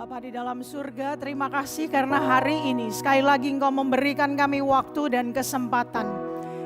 Bapa di dalam surga, terima kasih karena hari ini sekali lagi Engkau memberikan kami waktu dan kesempatan.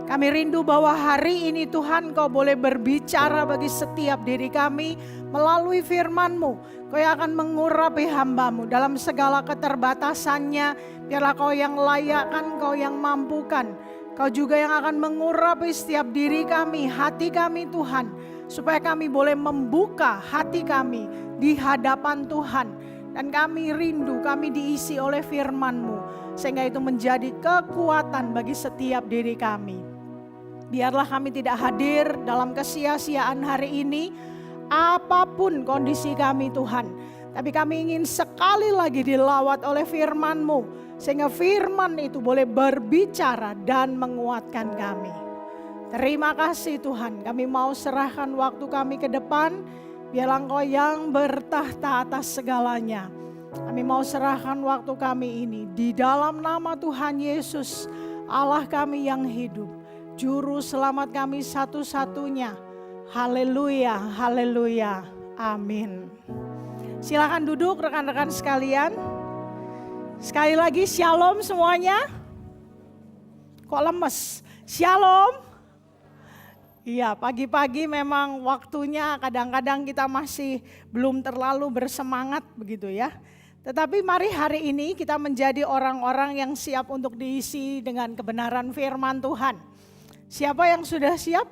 Kami rindu bahwa hari ini Tuhan Kau boleh berbicara bagi setiap diri kami melalui firman-Mu. Kau yang akan mengurapi hamba-Mu dalam segala keterbatasannya. Biarlah Kau yang layakkan, Kau yang mampukan. Kau juga yang akan mengurapi setiap diri kami, hati kami Tuhan. Supaya kami boleh membuka hati kami di hadapan Tuhan. Dan kami rindu, kami diisi oleh firman-Mu. Sehingga itu menjadi kekuatan bagi setiap diri kami. Biarlah kami tidak hadir dalam kesia-siaan hari ini. Apapun kondisi kami Tuhan. Tapi kami ingin sekali lagi dilawat oleh firman-Mu. Sehingga firman itu boleh berbicara dan menguatkan kami. Terima kasih Tuhan, kami mau serahkan waktu kami ke depan. Biarlah Engkau yang bertahta atas segalanya. Kami mau serahkan waktu kami ini di dalam nama Tuhan Yesus, Allah kami yang hidup, Juru selamat kami satu-satunya. Haleluya, haleluya, amin. Silakan duduk rekan-rekan sekalian. Sekali lagi shalom semuanya. Kok lemes? Shalom. Iya, pagi-pagi memang waktunya kadang-kadang kita masih belum terlalu bersemangat begitu ya. Tetapi mari hari ini kita menjadi orang-orang yang siap untuk diisi dengan kebenaran firman Tuhan. Siapa yang sudah siap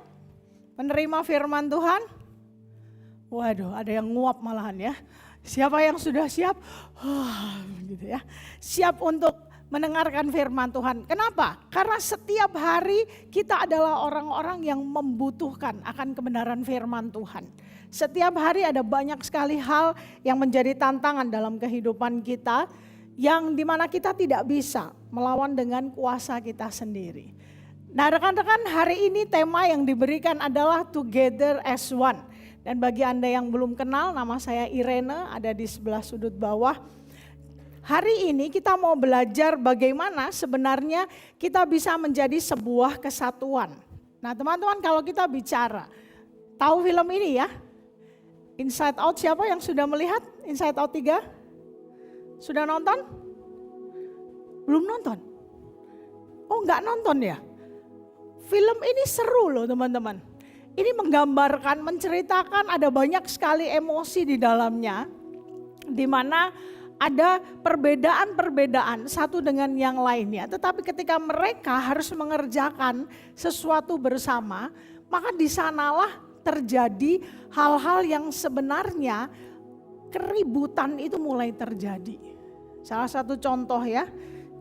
menerima firman Tuhan? Waduh, ada yang nguap malahan ya. Siapa yang sudah siap? Gitu ya. Siap untuk mendengarkan firman Tuhan. Kenapa? Karena setiap hari kita adalah orang-orang yang membutuhkan akan kebenaran firman Tuhan. Setiap hari ada banyak sekali hal yang menjadi tantangan dalam kehidupan kita, yang dimana kita tidak bisa melawan dengan kuasa kita sendiri. Nah rekan-rekan, hari ini tema yang diberikan adalah Together as One. Dan bagi Anda yang belum kenal, nama saya Irene, ada di sebelah sudut bawah. Hari ini kita mau belajar bagaimana sebenarnya kita bisa menjadi sebuah kesatuan. Nah teman-teman, kalau kita bicara, tahu film ini ya? Inside Out, siapa yang sudah melihat Inside Out 3? Sudah nonton? Belum nonton? Oh enggak nonton ya? Film ini seru loh teman-teman. Ini menggambarkan, menceritakan ada banyak sekali emosi di dalamnya. Di mana ada perbedaan-perbedaan satu dengan yang lainnya. Tetapi ketika mereka harus mengerjakan sesuatu bersama, maka di sanalah terjadi hal-hal yang sebenarnya keributan itu mulai terjadi. Salah satu contoh ya,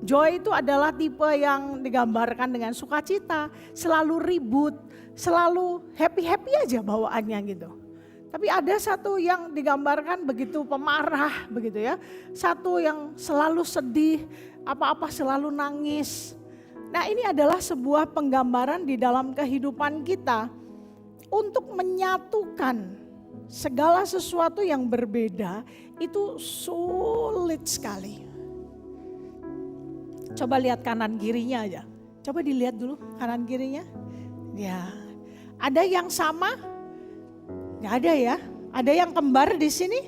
Joy itu adalah tipe yang digambarkan dengan sukacita, selalu ribut, selalu happy-happy aja bawaannya gitu. Tapi ada satu yang digambarkan begitu pemarah begitu ya. Satu yang selalu sedih, apa-apa selalu nangis. Nah ini adalah sebuah penggambaran di dalam kehidupan kita untuk menyatukan segala sesuatu yang berbeda itu sulit sekali. Coba lihat kanan kirinya aja. Coba dilihat dulu kanan kirinya. Ya, ada yang sama? Gak ada ya? Ada yang kembar di sini?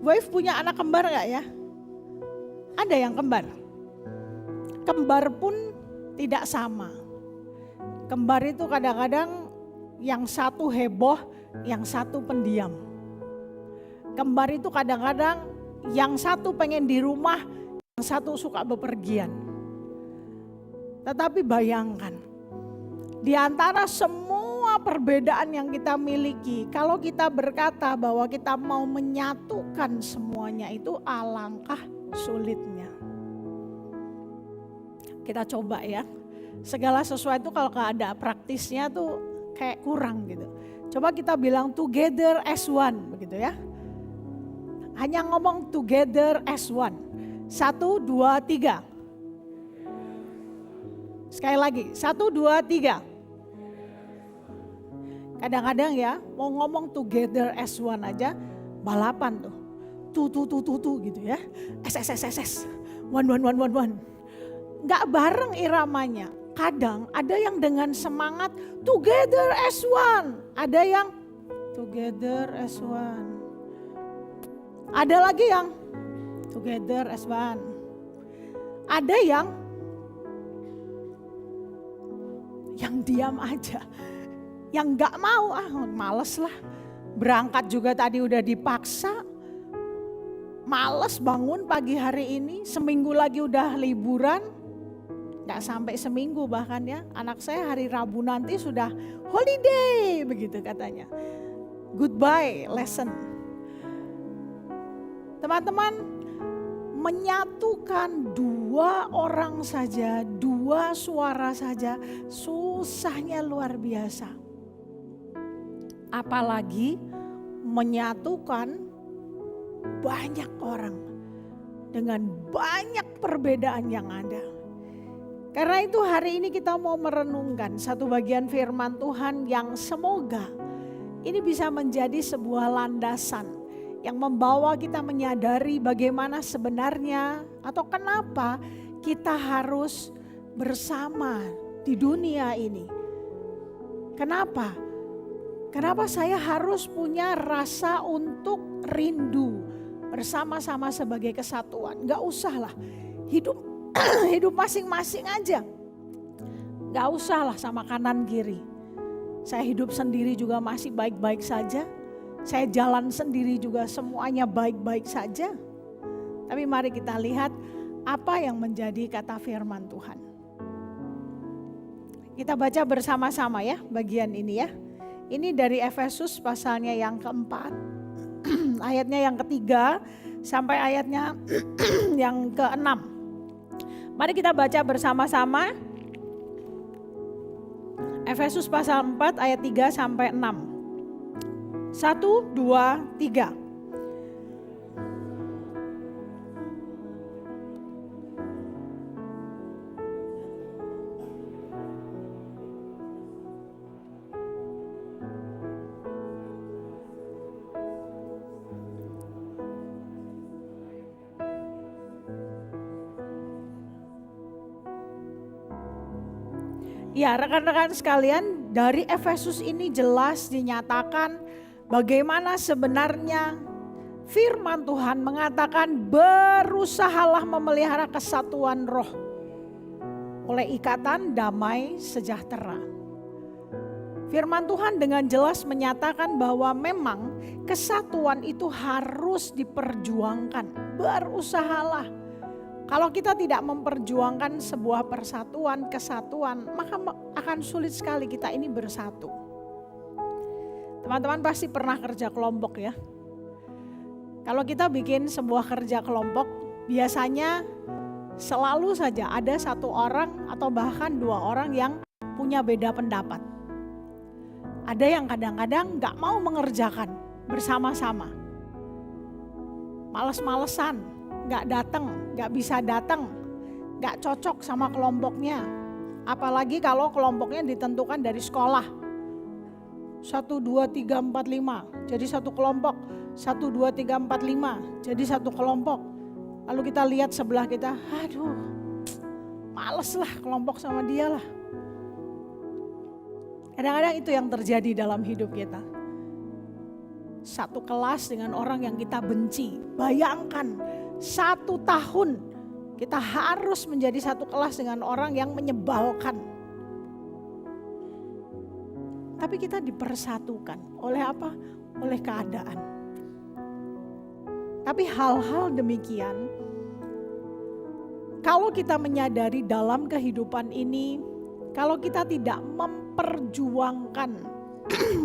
Wife punya anak kembar gak ya? Ada yang kembar? Kembar pun tidak sama. Kembar itu kadang-kadang yang satu heboh, yang satu pendiam. Kembar itu kadang-kadang yang satu pengen di rumah, yang satu suka bepergian. Tetapi bayangkan, di antara semua perbedaan yang kita miliki, kalau kita berkata bahwa kita mau menyatukan semuanya itu alangkah sulitnya. Kita coba ya, segala sesuatu kalau gak ada praktisnya tuh kayak kurang gitu. Coba kita bilang together as one begitu ya. Hanya ngomong together as one. 1, 2, 3. Sekali lagi, 1, 2, 3. Kadang-kadang ya mau ngomong together as one aja balapan tuh. Tuh gitu ya. S. 1. Gak bareng iramanya. Kadang ada yang dengan semangat together as one. Ada yang together as one. Ada lagi yang Together as one. Ada yang diam aja, yang gak mau, males lah. Berangkat juga tadi udah dipaksa, males bangun pagi hari ini, seminggu lagi udah liburan, gak sampai seminggu bahkan ya. Anak saya hari Rabu nanti sudah holiday begitu katanya. Goodbye lesson. Teman-teman, menyatukan dua orang saja, dua suara saja, susahnya luar biasa. Apalagi menyatukan banyak orang dengan banyak perbedaan yang ada. Karena itu hari ini kita mau merenungkan satu bagian firman Tuhan yang semoga ini bisa menjadi sebuah landasan yang membawa kita menyadari bagaimana sebenarnya atau kenapa kita harus bersama di dunia ini. Kenapa? Kenapa saya harus punya rasa untuk rindu bersama-sama sebagai kesatuan? Gak usah lah, hidup masing-masing aja. Gak usah lah sama kanan kiri. Saya hidup sendiri juga masih baik-baik saja. Saya jalan sendiri juga semuanya baik-baik saja. Tapi mari kita lihat apa yang menjadi kata firman Tuhan. Kita baca bersama-sama ya bagian ini ya. Ini dari Efesus pasalnya yang keempat, ayatnya yang ketiga sampai ayatnya yang keenam. Mari kita baca bersama-sama. Efesus pasal 4 ayat 3 sampai 6. 1, 2, 3. Ya, rekan-rekan sekalian, dari Efesus ini jelas dinyatakan bagaimana sebenarnya firman Tuhan mengatakan berusahalah memelihara kesatuan roh oleh ikatan damai sejahtera. Firman Tuhan dengan jelas menyatakan bahwa memang kesatuan itu harus diperjuangkan. Berusahalah. Kalau kita tidak memperjuangkan sebuah persatuan, kesatuan, maka akan sulit sekali kita ini bersatu. Teman-teman pasti pernah kerja kelompok ya. Kalau kita bikin sebuah kerja kelompok, biasanya selalu saja ada satu orang atau bahkan dua orang yang punya beda pendapat. Ada yang kadang-kadang gak mau mengerjakan bersama-sama. Males-malesan, gak datang, gak bisa datang, gak cocok sama kelompoknya. Apalagi kalau kelompoknya ditentukan dari sekolah. 1, 2, 3, 4, 5 jadi satu kelompok. 1, 2, 3, 4, 5 jadi satu kelompok. Lalu kita lihat sebelah kita, aduh males lah kelompok sama dia lah. Kadang-kadang itu yang terjadi dalam hidup kita. Satu kelas dengan orang yang kita benci. Bayangkan 1 tahun kita harus menjadi satu kelas dengan orang yang menyebalkan. Tapi kita dipersatukan oleh apa? Oleh keadaan. Tapi hal-hal demikian, kalau kita menyadari dalam kehidupan ini, kalau kita tidak memperjuangkan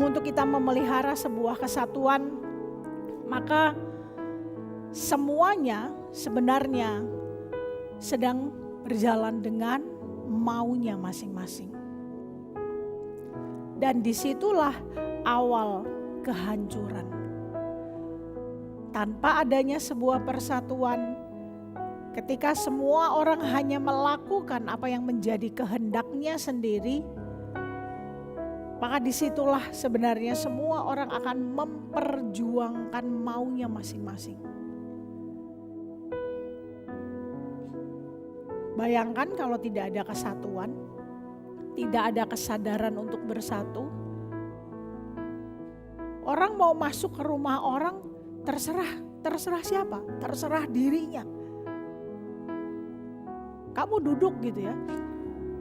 untuk kita memelihara sebuah kesatuan, maka semuanya sebenarnya sedang berjalan dengan maunya masing-masing. Dan disitulah awal kehancuran. Tanpa adanya sebuah persatuan, ketika semua orang hanya melakukan apa yang menjadi kehendaknya sendiri, maka disitulah sebenarnya semua orang akan memperjuangkan maunya masing-masing. Bayangkan kalau tidak ada kesatuan, tidak ada kesadaran untuk bersatu. Orang mau masuk ke rumah orang, terserah Terserah siapa? Terserah dirinya. Kamu duduk gitu ya,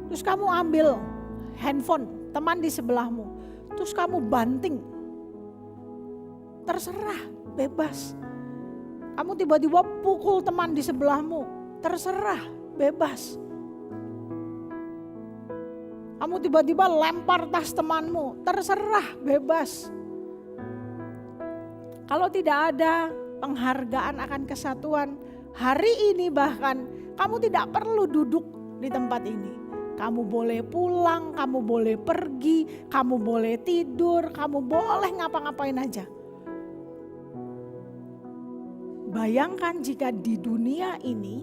terus kamu ambil handphone teman di sebelahmu, terus kamu banting. Terserah, bebas. Kamu tiba-tiba pukul teman di sebelahmu, terserah, bebas. Kamu tiba-tiba lempar tas temanmu, terserah, bebas. Kalau tidak ada penghargaan akan kesatuan, hari ini bahkan kamu tidak perlu duduk di tempat ini. Kamu boleh pulang, kamu boleh pergi, kamu boleh tidur, kamu boleh ngapa-ngapain aja. Bayangkan jika di dunia ini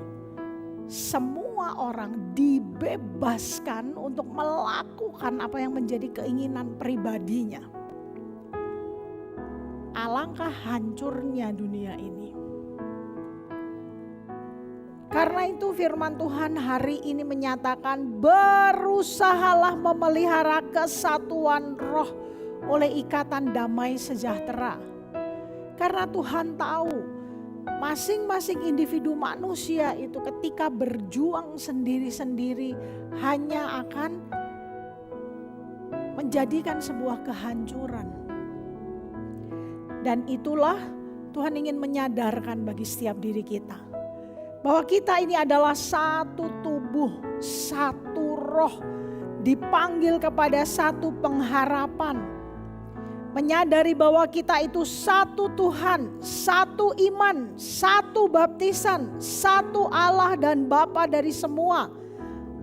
semua orang dibebaskan untuk melakukan apa yang menjadi keinginan pribadinya. Alangkah hancurnya dunia ini. Karena itu firman Tuhan hari ini menyatakan, berusahalah memelihara kesatuan roh oleh ikatan damai sejahtera. Karena Tuhan tahu masing-masing individu manusia itu ketika berjuang sendiri-sendiri hanya akan menjadikan sebuah kehancuran. Dan itulah Tuhan ingin menyadarkan bagi setiap diri kita, bahwa kita ini adalah satu tubuh, satu roh, dipanggil kepada satu pengharapan. Menyadari bahwa kita itu satu Tuhan, satu iman, satu baptisan, satu Allah dan Bapa dari semua.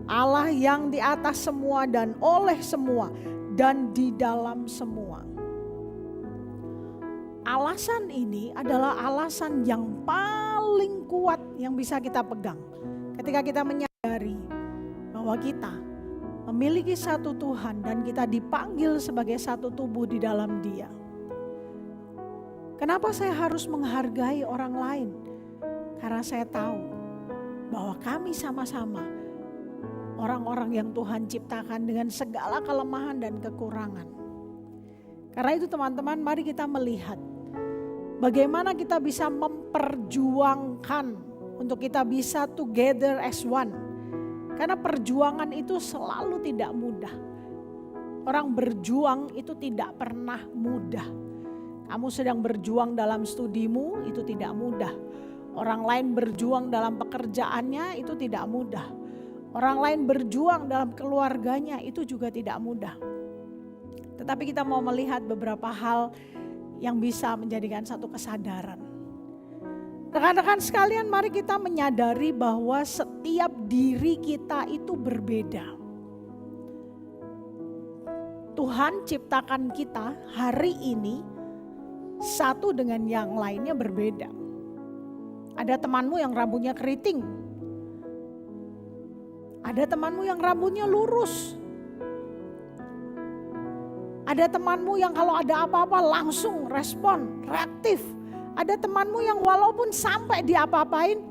Allah yang di atas semua dan oleh semua dan di dalam semua. Alasan ini adalah alasan yang paling kuat yang bisa kita pegang. Ketika kita menyadari bahwa kita memiliki satu Tuhan dan kita dipanggil sebagai satu tubuh di dalam Dia. Kenapa saya harus menghargai orang lain? Karena saya tahu bahwa kami sama-sama orang-orang yang Tuhan ciptakan dengan segala kelemahan dan kekurangan. Karena itu teman-teman, mari kita melihat bagaimana kita bisa memperjuangkan untuk kita bisa together as one. Karena perjuangan itu selalu tidak mudah. Orang berjuang itu tidak pernah mudah. Kamu sedang berjuang dalam studimu, itu tidak mudah. Orang lain berjuang dalam pekerjaannya, itu tidak mudah. Orang lain berjuang dalam keluarganya, itu juga tidak mudah. Tetapi kita mau melihat beberapa hal yang bisa menjadikan satu kesadaran. Rekan-rekan sekalian, mari kita menyadari bahwa setiap diri kita itu berbeda. Tuhan ciptakan kita hari ini satu dengan yang lainnya berbeda. Ada temanmu yang rambutnya keriting. Ada temanmu yang rambutnya lurus. Ada temanmu yang kalau ada apa-apa langsung respon, reaktif. Ada temanmu yang walaupun sampai diapa-apain,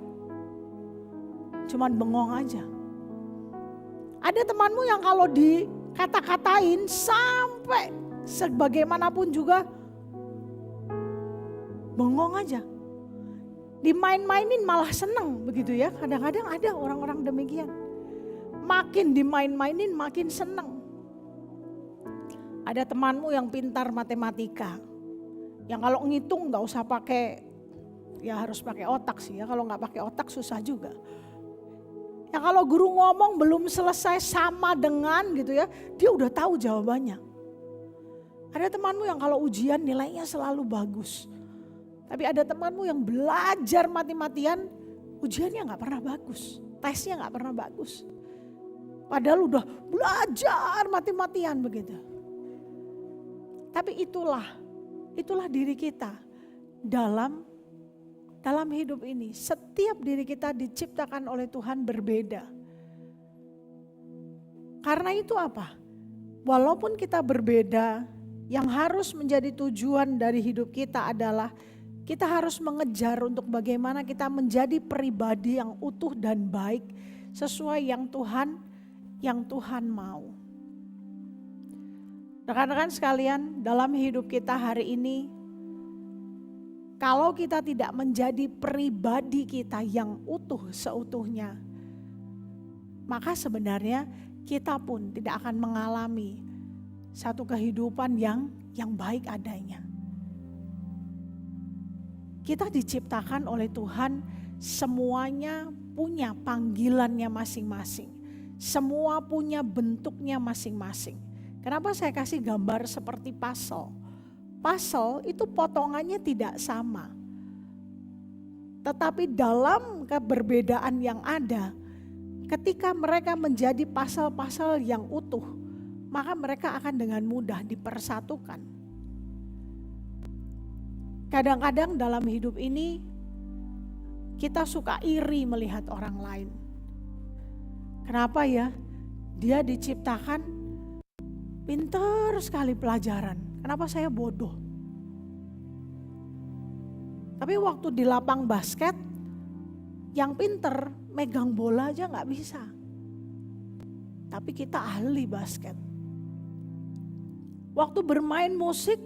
cuman bengong aja. Ada temanmu yang kalau dikata-katain sampai sebagaimanapun juga bengong aja. Dimain-mainin malah seneng begitu ya. Kadang-kadang ada orang-orang demikian. Makin dimain-mainin makin seneng. Ada temanmu yang pintar matematika, yang kalau ngitung nggak usah pakai, ya harus pakai otak sih ya. Kalau nggak pakai otak susah juga. Yang kalau guru ngomong belum selesai sama dengan gitu ya, dia udah tahu jawabannya. Ada temanmu yang kalau ujian nilainya selalu bagus. Tapi ada temanmu yang belajar mati-matian, ujiannya nggak pernah bagus, tesnya nggak pernah bagus. Padahal udah belajar mati-matian begitu. Tapi itulah diri kita dalam hidup ini. Setiap diri kita diciptakan oleh Tuhan berbeda. Karena itu apa? Walaupun kita berbeda, yang harus menjadi tujuan dari hidup kita adalah kita harus mengejar untuk bagaimana kita menjadi pribadi yang utuh dan baik sesuai yang Tuhan mau. Rekan-rekan sekalian, dalam hidup kita hari ini Kalau kita tidak menjadi pribadi kita yang utuh seutuhnya, maka sebenarnya kita pun tidak akan mengalami satu kehidupan yang baik adanya. Kita diciptakan oleh Tuhan, semuanya punya panggilannya masing-masing. Semua punya bentuknya masing-masing. Kenapa saya kasih gambar seperti puzzle? Puzzle itu potongannya tidak sama. Tetapi dalam keberbedaan yang ada, ketika mereka menjadi puzzle-puzzle yang utuh, maka mereka akan dengan mudah dipersatukan. Kadang-kadang dalam hidup ini, kita suka iri melihat orang lain. Kenapa ya? Dia diciptakan pintar sekali pelajaran. Kenapa saya bodoh? Tapi waktu di lapang basket, yang pinter megang bola aja gak bisa. Tapi kita ahli basket. Waktu bermain musik,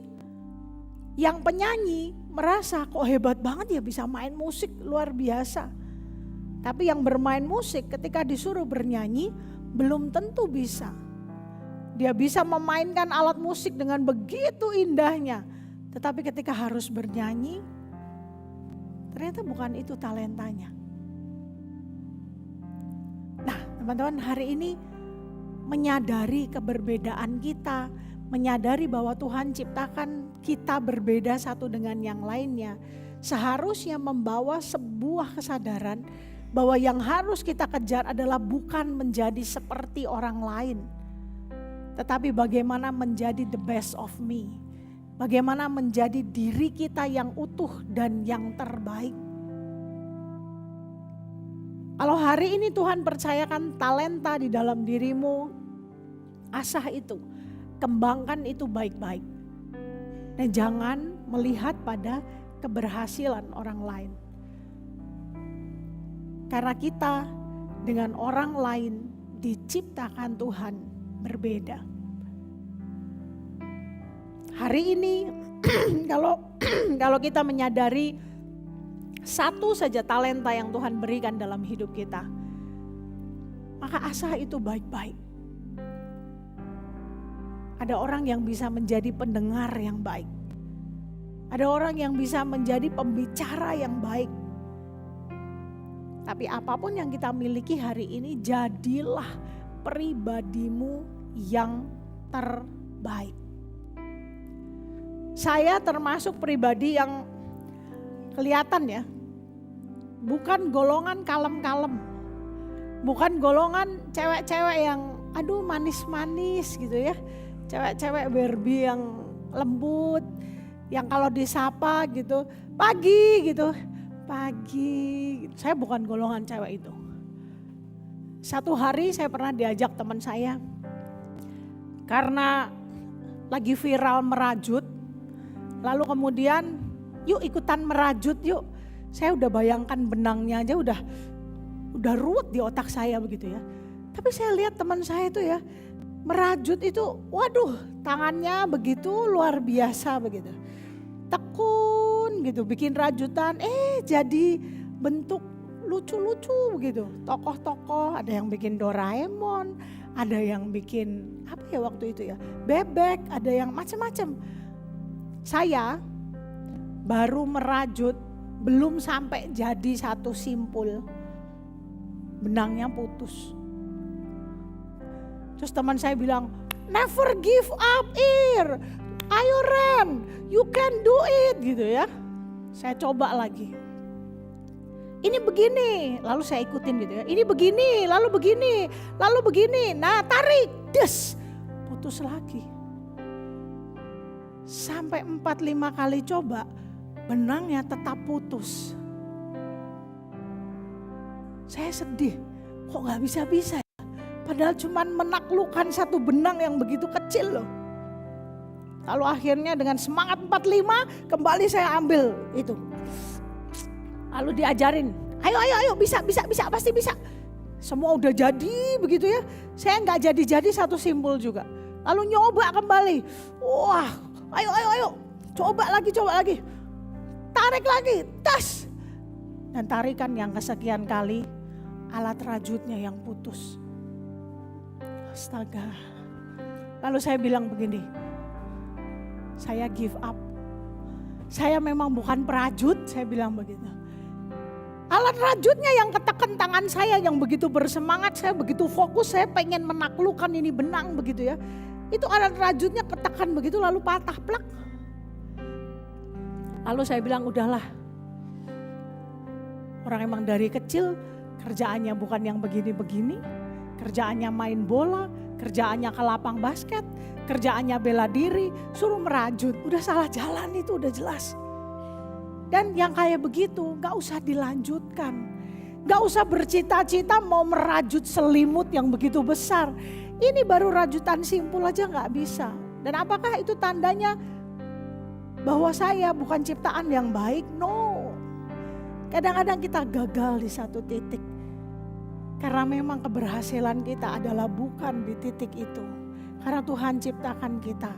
yang penyanyi merasa kok hebat banget ya bisa main musik luar biasa. Tapi yang bermain musik ketika disuruh bernyanyi belum tentu bisa. Dia bisa memainkan alat musik dengan begitu indahnya. Tetapi ketika harus bernyanyi, ternyata bukan itu talentanya. Nah, teman-teman, hari ini menyadari keberbedaan kita, menyadari bahwa Tuhan ciptakan kita berbeda satu dengan yang lainnya, seharusnya membawa sebuah kesadaran bahwa yang harus kita kejar adalah bukan menjadi seperti orang lain, tetapi bagaimana menjadi the best of me. Bagaimana menjadi diri kita yang utuh dan yang terbaik. Kalau hari ini Tuhan percayakan talenta di dalam dirimu, asah itu, kembangkan itu baik-baik. Dan jangan melihat pada keberhasilan orang lain. Karena kita dengan orang lain diciptakan Tuhan berbeda. Hari ini kalau kita menyadari satu saja talenta yang Tuhan berikan dalam hidup kita, maka asah itu baik-baik. Ada orang yang bisa menjadi pendengar yang baik. Ada orang yang bisa menjadi pembicara yang baik. Tapi apapun yang kita miliki hari ini, jadilah pribadimu yang terbaik. Saya termasuk pribadi yang kelihatan ya, bukan golongan kalem-kalem, bukan golongan cewek-cewek yang aduh manis-manis gitu ya, cewek-cewek Barbie yang lembut, yang kalau disapa gitu, pagi gitu, pagi. Saya bukan golongan cewek itu. Satu hari saya pernah diajak teman saya, karena lagi viral merajut, lalu kemudian yuk ikutan merajut yuk. Saya udah bayangkan benangnya aja udah ruwet di otak saya begitu ya. Tapi saya lihat teman saya itu ya, merajut itu waduh tangannya begitu luar biasa begitu. Tekun gitu bikin rajutan, jadi bentuk lucu-lucu begitu. Tokoh-tokoh, ada yang bikin Doraemon, ada yang bikin apa ya waktu itu ya, bebek, ada yang macam-macam. Saya baru merajut, belum sampai jadi satu simpul, benangnya putus. Terus teman saya bilang, never give up Ir, ayo Ren, you can do it gitu ya. Saya coba lagi. Ini begini, lalu saya ikutin gitu ya. Ini begini, lalu begini, lalu begini. Nah tarik, des, putus lagi. Sampai 4-5 kali coba, benangnya tetap putus. Saya sedih, kok gak bisa-bisa ya. Padahal cuman menaklukkan satu benang yang begitu kecil loh. Lalu akhirnya dengan semangat 45, kembali saya ambil itu. Lalu diajarin, ayo bisa, pasti bisa. Semua udah jadi begitu ya. Saya gak jadi satu simpul juga. Lalu nyoba kembali, wah ayo, coba lagi. tarik lagi, tas. Dan tarikan yang kesekian kali, alat rajutnya yang putus. Astaga. Lalu saya bilang begini, saya give up. Saya memang bukan perajut, saya bilang begitu. Alat rajutnya yang ketekan tangan saya, yang begitu bersemangat, saya begitu fokus, saya pengen menaklukkan ini benang begitu ya. Itu alat rajutnya ketekan begitu lalu patah plak. Lalu saya bilang udahlah. Orang emang dari kecil kerjaannya bukan yang begini-begini. Kerjaannya main bola, kerjaannya ke lapang basket, kerjaannya bela diri, suruh merajut. Udah salah jalan itu udah jelas. Dan yang kayak begitu gak usah dilanjutkan. Gak usah bercita-cita mau merajut selimut yang begitu besar. Ini baru rajutan simpul aja gak bisa. Dan apakah itu tandanya bahwa saya bukan ciptaan yang baik? No. Kadang-kadang kita gagal di satu titik. Karena memang keberhasilan kita adalah bukan di titik itu. Karena Tuhan ciptakan kita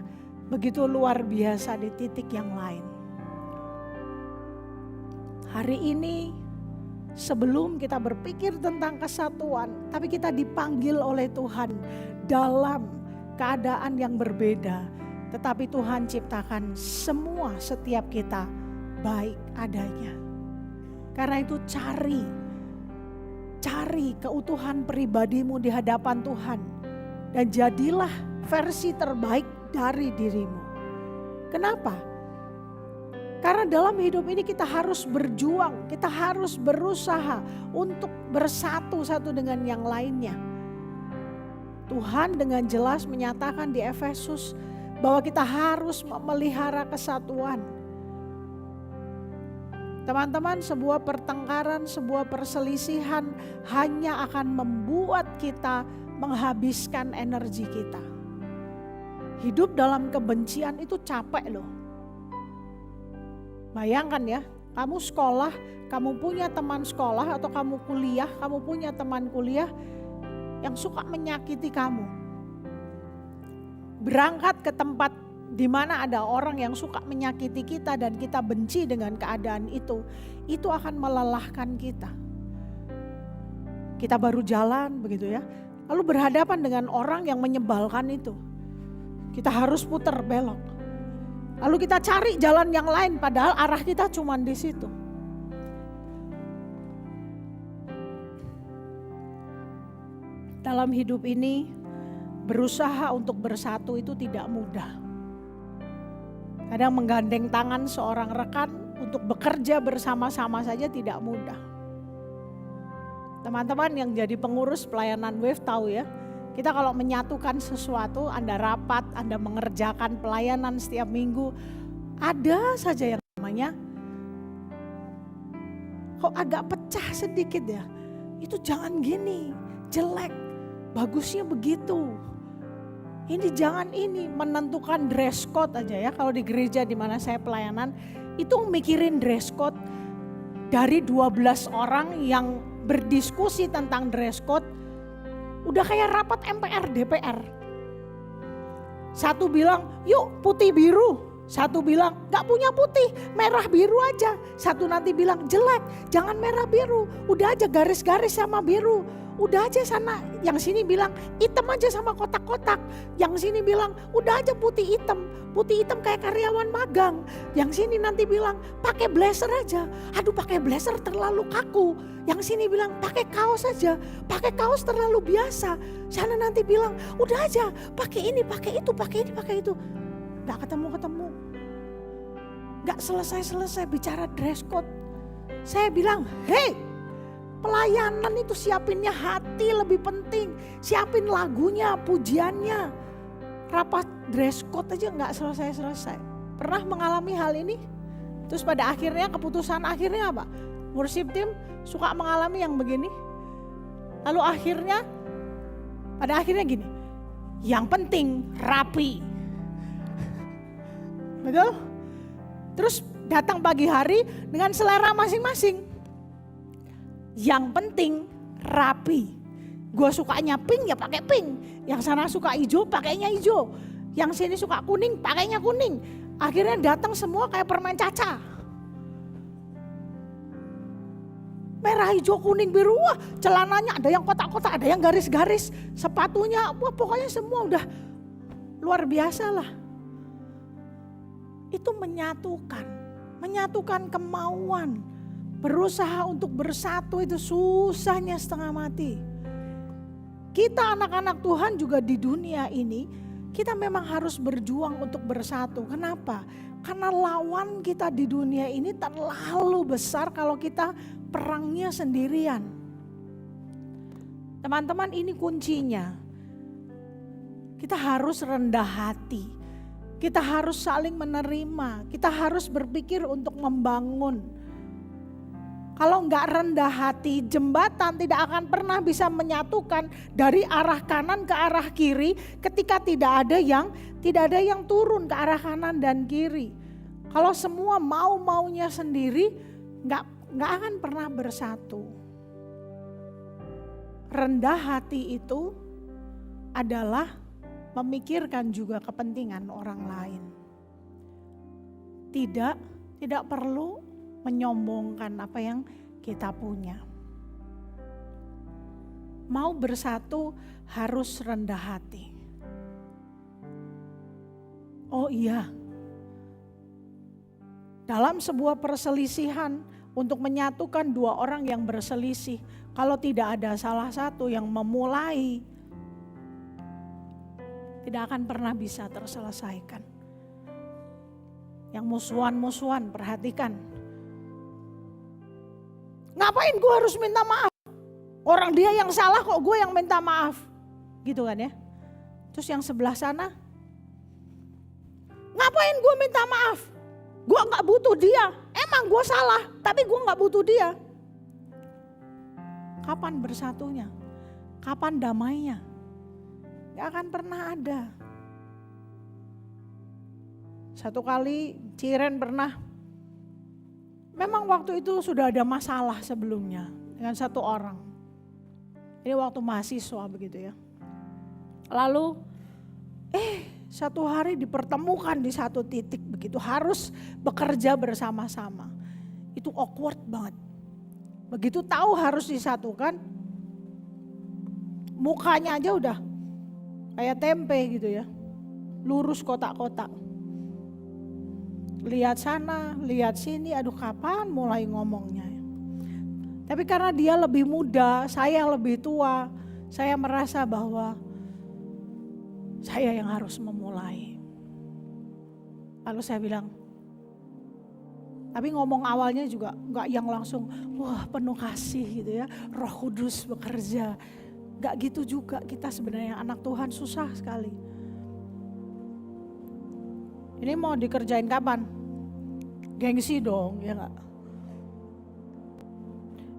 begitu luar biasa di titik yang lain. Hari ini sebelum kita berpikir tentang kesatuan, tapi kita dipanggil oleh Tuhan dalam keadaan yang berbeda. Tetapi Tuhan ciptakan semua setiap kita baik adanya. Karena itu cari keutuhan pribadimu di hadapan Tuhan. Dan jadilah versi terbaik dari dirimu. Kenapa? Karena dalam hidup ini kita harus berjuang, kita harus berusaha untuk bersatu satu dengan yang lainnya. Tuhan dengan jelas menyatakan di Efesus bahwa kita harus memelihara kesatuan. Teman-teman, sebuah pertengkaran, sebuah perselisihan hanya akan membuat kita menghabiskan energi kita. Hidup dalam kebencian itu capek loh. Bayangkan ya, kamu sekolah, kamu punya teman sekolah atau kamu kuliah, kamu punya teman kuliah yang suka menyakiti kamu. Berangkat ke tempat di mana ada orang yang suka menyakiti kita dan kita benci dengan keadaan itu akan melelahkan kita. Kita baru jalan begitu ya, lalu berhadapan dengan orang yang menyebalkan itu. Kita harus putar belok. Lalu kita cari jalan yang lain padahal arah kita cuma di situ. Dalam hidup ini berusaha untuk bersatu itu tidak mudah. Kadang menggandeng tangan seorang rekan untuk bekerja bersama-sama saja tidak mudah. Teman-teman yang jadi pengurus pelayanan Wave tahu ya. Kita kalau menyatukan sesuatu, Anda rapat, Anda mengerjakan pelayanan setiap minggu, ada saja yang namanya kok agak pecah sedikit ya. Itu jangan gini, jelek, bagusnya begitu. Ini jangan ini, menentukan dress code aja ya. Kalau di gereja di mana saya pelayanan, itu mikirin dress code dari 12 orang yang berdiskusi tentang dress code. Udah kayak rapat MPR DPR. Satu bilang yuk putih biru. Satu bilang gak punya putih, merah biru aja. Satu nanti bilang jelek, jangan merah biru. Udah aja garis-garis sama biru. Udah aja sana, yang sini bilang hitam aja sama kotak-kotak. Yang sini bilang udah aja putih hitam kayak karyawan magang. Yang sini nanti bilang pakai blazer aja. Aduh pakai blazer terlalu kaku. Yang sini bilang pakai kaos aja, pakai kaos terlalu biasa. Sana nanti bilang udah aja pakai ini, pakai itu, pakai ini, pakai itu. Gak ketemu-ketemu. Gak selesai-selesai bicara dress code. Saya bilang, hey, pelayanan itu siapinnya hati lebih penting. Siapin lagunya, pujiannya. Rapat dress code aja gak selesai-selesai. Pernah mengalami hal ini? Terus pada akhirnya keputusan akhirnya apa? Worship team suka mengalami yang begini. Lalu pada akhirnya gini. Yang penting rapi. Betul? Terus datang pagi hari dengan selera masing-masing. Yang penting rapi. Gue sukanya pink ya pakai pink. Yang sana suka hijau pakainya hijau. Yang sini suka kuning pakainya kuning. Akhirnya datang semua kayak permen caca. merah, hijau, kuning, biru. Wah, celananya ada yang kotak-kotak, ada yang garis-garis. Sepatunya, wah pokoknya semua udah luar biasa lah. Itu menyatukan kemauan. Berusaha untuk bersatu itu susahnya setengah mati. Kita anak-anak Tuhan juga di dunia ini, kita memang harus berjuang untuk bersatu. Kenapa? Karena lawan kita di dunia ini terlalu besar kalau kita perangnya sendirian. Teman-teman, ini kuncinya. Kita harus rendah hati. Kita harus saling menerima. Kita harus berpikir untuk membangun. Kalau enggak rendah hati, jembatan tidak akan pernah bisa menyatukan dari arah kanan ke arah kiri ketika tidak ada yang turun ke arah kanan dan kiri. Kalau semua mau-maunya sendiri, enggak akan pernah bersatu. Rendah hati itu adalah memikirkan juga kepentingan orang lain. Tidak perlu menyombongkan apa yang kita punya. Mau bersatu harus rendah hati. Oh iya, dalam sebuah perselisihan untuk menyatukan dua orang yang berselisih, kalau tidak ada salah satu yang memulai, tidak akan pernah bisa terselesaikan. Yang musuhan-musuhan, perhatikan. Ngapain gue harus minta maaf? Orang dia yang salah kok gue yang minta maaf. Gitu kan ya. Terus yang sebelah sana, ngapain gue minta maaf? Gue gak butuh dia. Emang gue salah, tapi gue gak butuh dia. Kapan bersatunya? Kapan damainya? Gak akan pernah ada. Satu kali Ciren pernah, memang waktu itu sudah ada masalah sebelumnya dengan satu orang. Ini waktu mahasiswa begitu ya. Lalu satu hari dipertemukan di satu titik begitu, harus bekerja bersama-sama. Itu awkward banget. Begitu tahu harus disatukan, mukanya aja udah kayak tempe gitu ya. Lurus kotak-kotak. Lihat sana, lihat sini, aduh kapan mulai ngomongnya. Tapi karena dia lebih muda, saya lebih tua, saya merasa bahwa saya yang harus memulai. Lalu saya bilang, tapi ngomong awalnya juga gak yang langsung, wah penuh kasih gitu ya, Roh Kudus bekerja. Gak gitu juga, kita sebenarnya anak Tuhan susah sekali. Ini mau dikerjain kapan? Gengsi dong, ya enggak?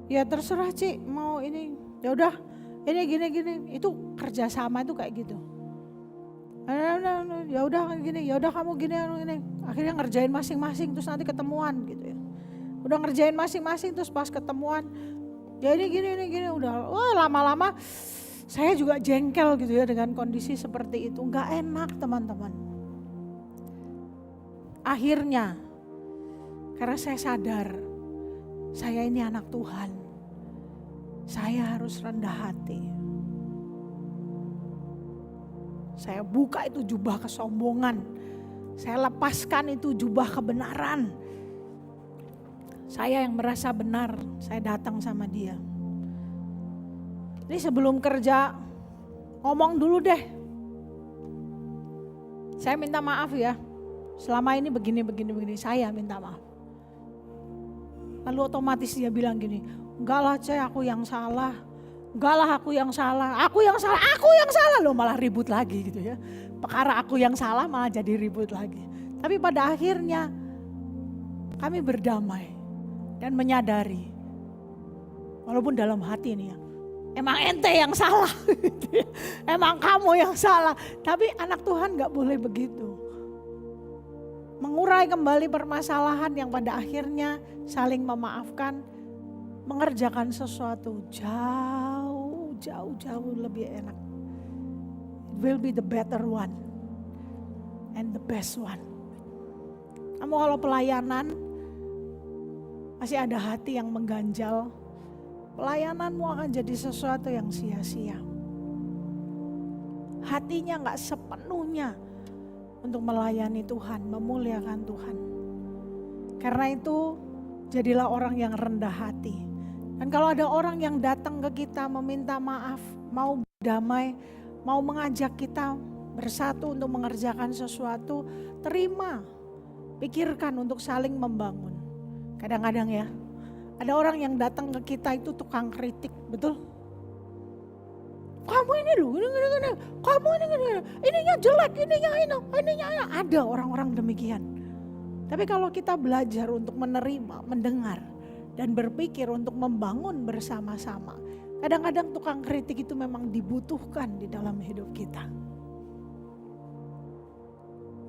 Ya terserah Ci, mau ini. Ya udah, ini gini-gini. Itu kerjasama itu kayak gitu. Ya udah gini, ya udah kamu gini. Akhirnya ngerjain masing-masing, terus nanti ketemuan gitu ya. Udah ngerjain masing-masing, terus pas ketemuan, ya ini gini. Udah, wah lama-lama saya juga jengkel gitu ya dengan kondisi seperti itu. Enggak enak teman-teman. Akhirnya, karena saya sadar, saya ini anak Tuhan. Saya harus rendah hati. Saya buka itu jubah kesombongan. Saya lepaskan itu jubah kebenaran. Saya yang merasa benar, saya datang sama dia. Ini sebelum kerja, ngomong dulu deh. Saya minta maaf ya. Selama ini begini, saya minta maaf. Lalu otomatis dia bilang gini, enggak lah Cey, aku yang salah. Enggak lah aku yang salah. Aku yang salah loh, malah ribut lagi gitu ya. Perkara aku yang salah malah jadi ribut lagi. Tapi pada akhirnya kami berdamai dan menyadari, walaupun dalam hati nih ya, emang ente yang salah, emang kamu yang salah. Tapi anak Tuhan gak boleh begitu. Mengurai kembali permasalahan yang pada akhirnya saling memaafkan, mengerjakan sesuatu jauh lebih enak. It will be the better one and the best one. Kamu kalau pelayanan masih ada hati yang mengganjal, pelayananmu akan jadi sesuatu yang sia-sia. Hatinya gak sepenuhnya untuk melayani Tuhan, memuliakan Tuhan. Karena itu jadilah orang yang rendah hati. Dan kalau ada orang yang datang ke kita meminta maaf, mau damai, mau mengajak kita bersatu untuk mengerjakan sesuatu, terima. Pikirkan untuk saling membangun. Kadang-kadang ya, ada orang yang datang ke kita itu tukang kritik, betul? Kamu ini loh, ini, kamu ini, ininya jelek, ininya. Ada orang-orang demikian. Tapi kalau kita belajar untuk menerima, mendengar, dan berpikir untuk membangun bersama-sama. Kadang-kadang tukang kritik itu memang dibutuhkan di dalam hidup kita.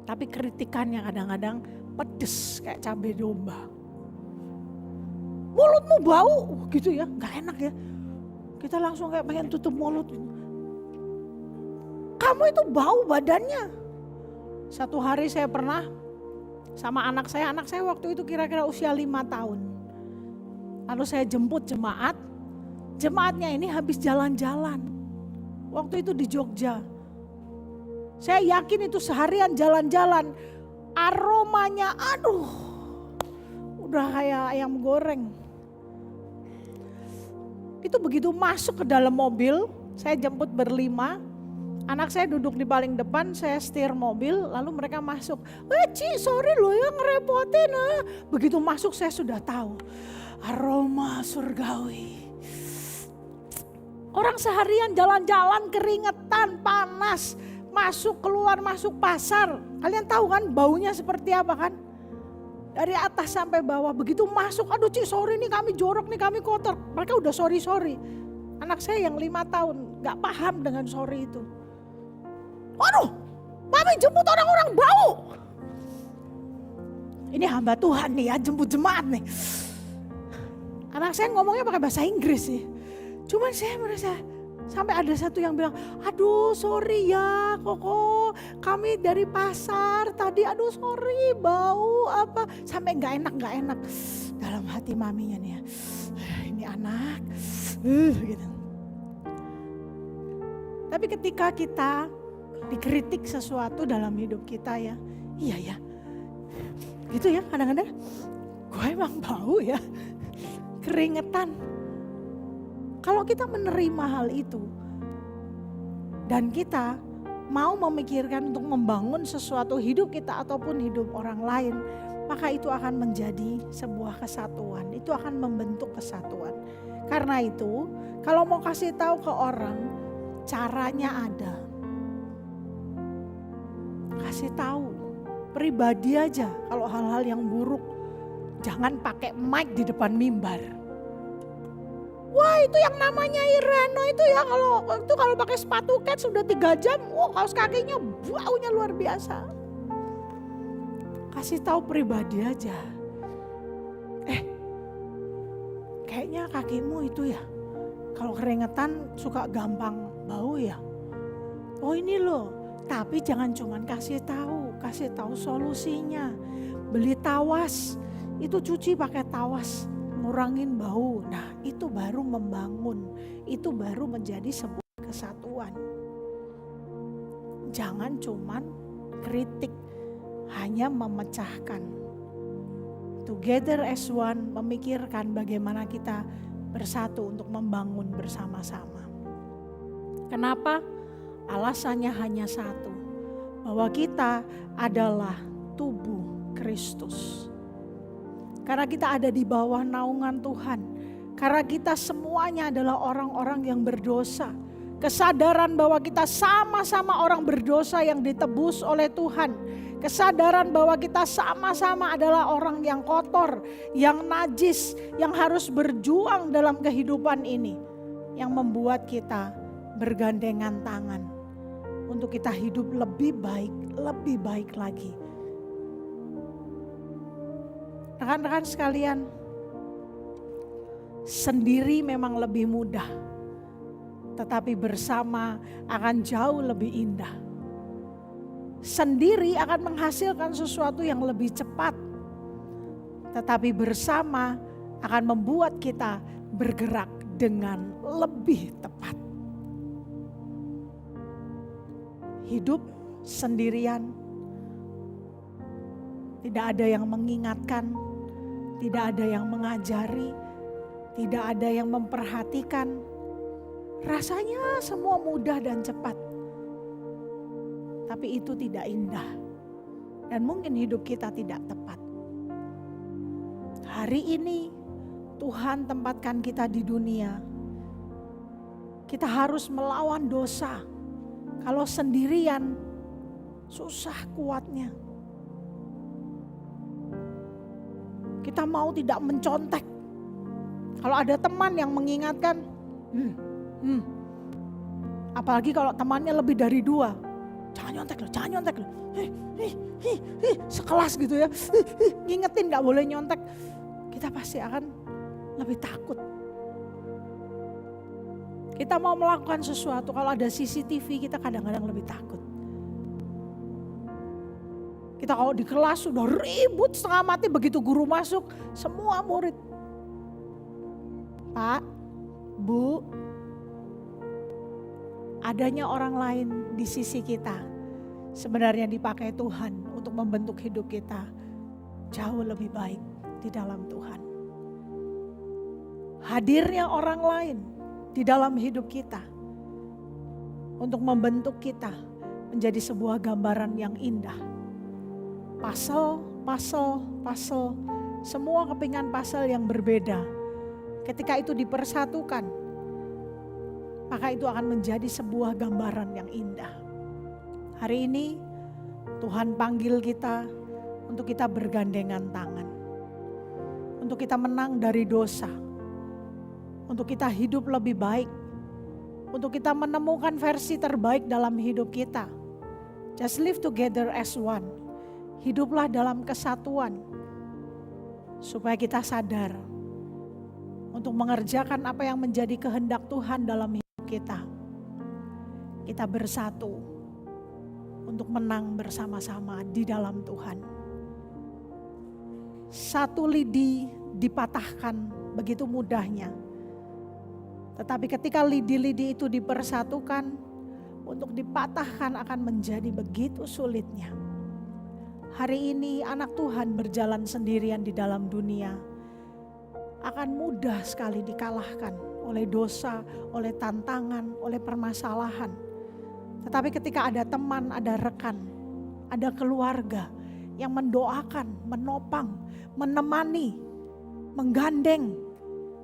Tapi kritikannya kadang-kadang pedes kayak cabai domba. Mulutmu bau gitu ya, gak enak ya. Kita langsung kayak pengen tutup mulut. Kamu itu bau badannya. Satu hari saya pernah sama anak saya waktu itu kira-kira usia 5 tahun. Lalu saya jemput jemaatnya ini habis jalan-jalan. Waktu itu di Jogja. Saya yakin itu seharian jalan-jalan. Aromanya aduh, udah kayak ayam goreng. Itu begitu masuk ke dalam mobil, saya jemput berlima. Anak saya duduk di paling depan, saya setir mobil, lalu mereka masuk. Ci, sorry loh ya ngerepotin. Begitu masuk saya sudah tahu. Aroma surgawi. Orang seharian jalan-jalan keringetan, panas, masuk keluar masuk pasar. Kalian tahu kan baunya seperti apa kan? Dari atas sampai bawah, begitu masuk, aduh Ci sorry nih kami jorok nih kami kotor. Mereka udah sorry. Anak saya yang 5 tahun gak paham dengan sorry itu. Waduh, mami jemput orang-orang bau. Ini hamba Tuhan nih ya, jemput jemaat nih. Anak saya ngomongnya pakai bahasa Inggris sih. Cuman saya merasa sampai ada satu yang bilang, aduh sorry ya Koko, kami dari pasar tadi, aduh sorry bau apa. Sampai gak enak. Dalam hati maminya nih ya, ini anak. Gitu. Tapi ketika kita dikritik sesuatu dalam hidup kita ya, iya ya. Gitu ya kadang-kadang, gue emang bau ya. Keringetan. Kalau kita menerima hal itu dan kita mau memikirkan untuk membangun sesuatu hidup kita ataupun hidup orang lain, maka itu akan menjadi sebuah kesatuan. Itu akan membentuk kesatuan. Karena itu, kalau mau kasih tahu ke orang, caranya ada. Kasih tahu, pribadi aja kalau hal-hal yang buruk. Jangan pakai mic di depan mimbar. Wah itu yang namanya Ireno itu ya kalau pakai sepatu kets sudah 3 jam, wah kaos kakinya baunya luar biasa. Kasih tahu pribadi aja. Kayaknya kakimu itu ya, kalau keringetan suka gampang bau ya. Oh ini loh, tapi jangan cuman kasih tahu solusinya. Beli tawas, itu cuci pakai tawas. Ngurangin bau, nah itu baru membangun, itu baru menjadi sebuah kesatuan. Jangan cuman kritik, hanya memecahkan. Together as one, memikirkan bagaimana kita bersatu untuk membangun bersama-sama. Kenapa? Alasannya hanya satu, bahwa kita adalah tubuh Kristus. Karena kita ada di bawah naungan Tuhan. Karena kita semuanya adalah orang-orang yang berdosa. Kesadaran bahwa kita sama-sama orang berdosa yang ditebus oleh Tuhan. Kesadaran bahwa kita sama-sama adalah orang yang kotor, yang najis, yang harus berjuang dalam kehidupan ini. Yang membuat kita bergandengan tangan. Untuk kita hidup lebih baik lagi. Rekan-rekan sekalian, sendiri memang lebih mudah, tetapi bersama akan jauh lebih indah. Sendiri akan menghasilkan sesuatu yang lebih cepat, tetapi bersama akan membuat kita bergerak dengan lebih tepat. Hidup sendirian, tidak ada yang mengingatkan, tidak ada yang mengajari, tidak ada yang memperhatikan. Rasanya semua mudah dan cepat. Tapi itu tidak indah. Dan mungkin hidup kita tidak tepat. Hari ini Tuhan tempatkan kita di dunia. Kita harus melawan dosa. Kalau sendirian susah kuatnya. Kita mau tidak mencontek. Kalau ada teman yang mengingatkan, apalagi kalau temannya lebih dari 2, jangan nyontek loh. Sekelas gitu ya, ngingetin gak boleh nyontek. Kita pasti akan lebih takut. Kita mau melakukan sesuatu, kalau ada CCTV kita kadang-kadang lebih takut. Kita kalau di kelas sudah ribut setengah mati, begitu guru masuk, semua murid. Pak, Bu, adanya orang lain di sisi kita sebenarnya dipakai Tuhan untuk membentuk hidup kita jauh lebih baik di dalam Tuhan. Hadirnya orang lain di dalam hidup kita untuk membentuk kita menjadi sebuah gambaran yang indah. Pasal, semua kepingan pasal yang berbeda. Ketika itu dipersatukan, maka itu akan menjadi sebuah gambaran yang indah. Hari ini Tuhan panggil kita untuk kita bergandengan tangan. Untuk kita menang dari dosa. Untuk kita hidup lebih baik. Untuk kita menemukan versi terbaik dalam hidup kita. Just live together as one. Hiduplah dalam kesatuan. Supaya kita sadar untuk mengerjakan apa yang menjadi kehendak Tuhan dalam hidup kita. Kita bersatu untuk menang bersama-sama di dalam Tuhan. Satu lidi dipatahkan begitu mudahnya. Tetapi ketika lidi-lidi itu dipersatukan, untuk dipatahkan akan menjadi begitu sulitnya. Hari ini anak Tuhan berjalan sendirian di dalam dunia akan mudah sekali dikalahkan oleh dosa, oleh tantangan, oleh permasalahan. Tetapi ketika ada teman, ada rekan, ada keluarga yang mendoakan, menopang, menemani, menggandeng,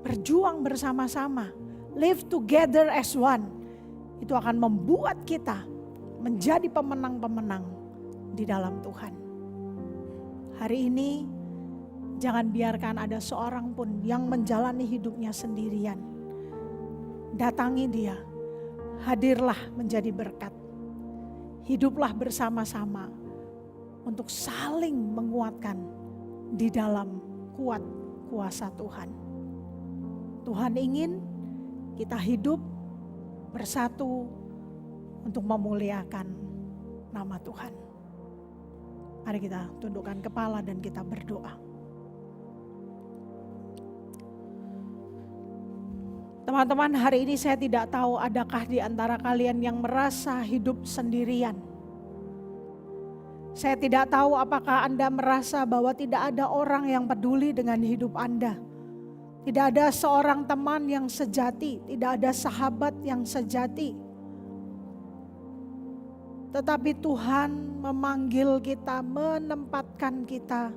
berjuang bersama-sama, live together as one, itu akan membuat kita menjadi pemenang-pemenang di dalam Tuhan. Hari ini jangan biarkan ada seorang pun yang menjalani hidupnya sendirian. Datangi dia, hadirlah menjadi berkat. Hiduplah bersama-sama untuk saling menguatkan di dalam kuat kuasa Tuhan. Tuhan ingin kita hidup bersatu untuk memuliakan nama Tuhan. Mari kita tundukkan kepala dan kita berdoa. Teman-teman, hari ini saya tidak tahu adakah di antara kalian yang merasa hidup sendirian. Saya tidak tahu apakah Anda merasa bahwa tidak ada orang yang peduli dengan hidup Anda. Tidak ada seorang teman yang sejati, tidak ada sahabat yang sejati. Tetapi Tuhan memanggil kita, menempatkan kita.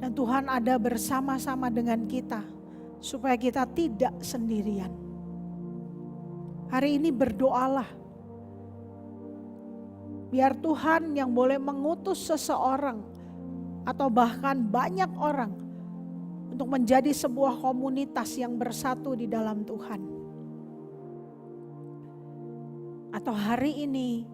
Dan Tuhan ada bersama-sama dengan kita. Supaya kita tidak sendirian. Hari ini berdoalah. Biar Tuhan yang boleh mengutus seseorang. Atau bahkan banyak orang. Untuk menjadi sebuah komunitas yang bersatu di dalam Tuhan. Atau hari ini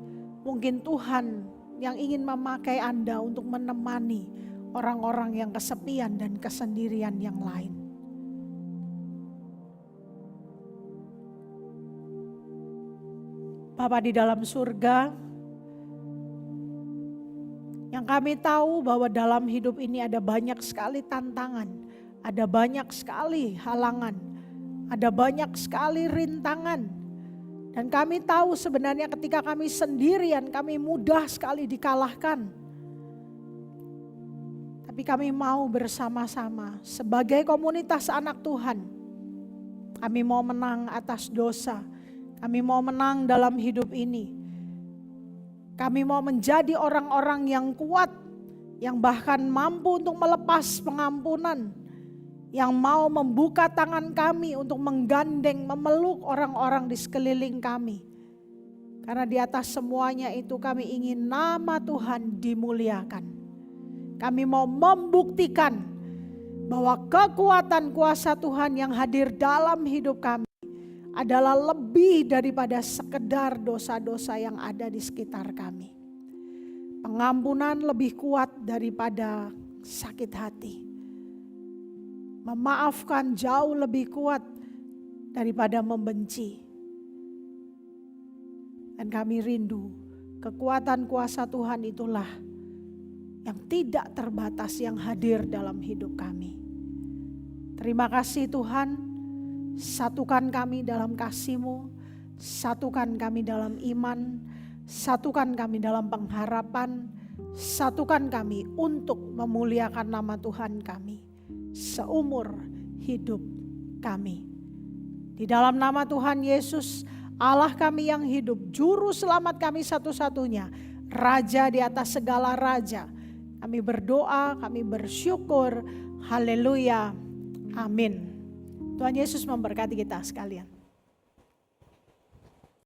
mungkin Tuhan yang ingin memakai Anda untuk menemani orang-orang yang kesepian dan kesendirian yang lain. Bapa di dalam surga, yang kami tahu bahwa dalam hidup ini ada banyak sekali tantangan, ada banyak sekali halangan, Ada banyak sekali rintangan. Dan kami tahu sebenarnya ketika kami sendirian, kami mudah sekali dikalahkan. Tapi kami mau bersama-sama sebagai komunitas anak Tuhan. Kami mau menang atas dosa. Kami mau menang dalam hidup ini. Kami mau menjadi orang-orang yang kuat, yang bahkan mampu untuk melepas pengampunan, yang mau membuka tangan kami untuk menggandeng, memeluk orang-orang di sekeliling kami. Karena di atas semuanya itu kami ingin nama Tuhan dimuliakan. Kami mau membuktikan bahwa kekuatan kuasa Tuhan yang hadir dalam hidup kami adalah lebih daripada sekedar dosa-dosa yang ada di sekitar kami. Pengampunan lebih kuat daripada sakit hati. Memaafkan jauh lebih kuat daripada membenci. Dan kami rindu kekuatan kuasa Tuhan itulah yang tidak terbatas yang hadir dalam hidup kami. Terima kasih Tuhan, satukan kami dalam kasih-Mu, satukan kami dalam iman, satukan kami dalam pengharapan, satukan kami untuk memuliakan nama Tuhan kami seumur hidup kami. Di dalam nama Tuhan Yesus, Allah kami yang hidup, juru selamat kami satu-satunya, Raja di atas segala raja. Kami berdoa, kami bersyukur. Haleluya. Amin. Tuhan Yesus memberkati kita sekalian.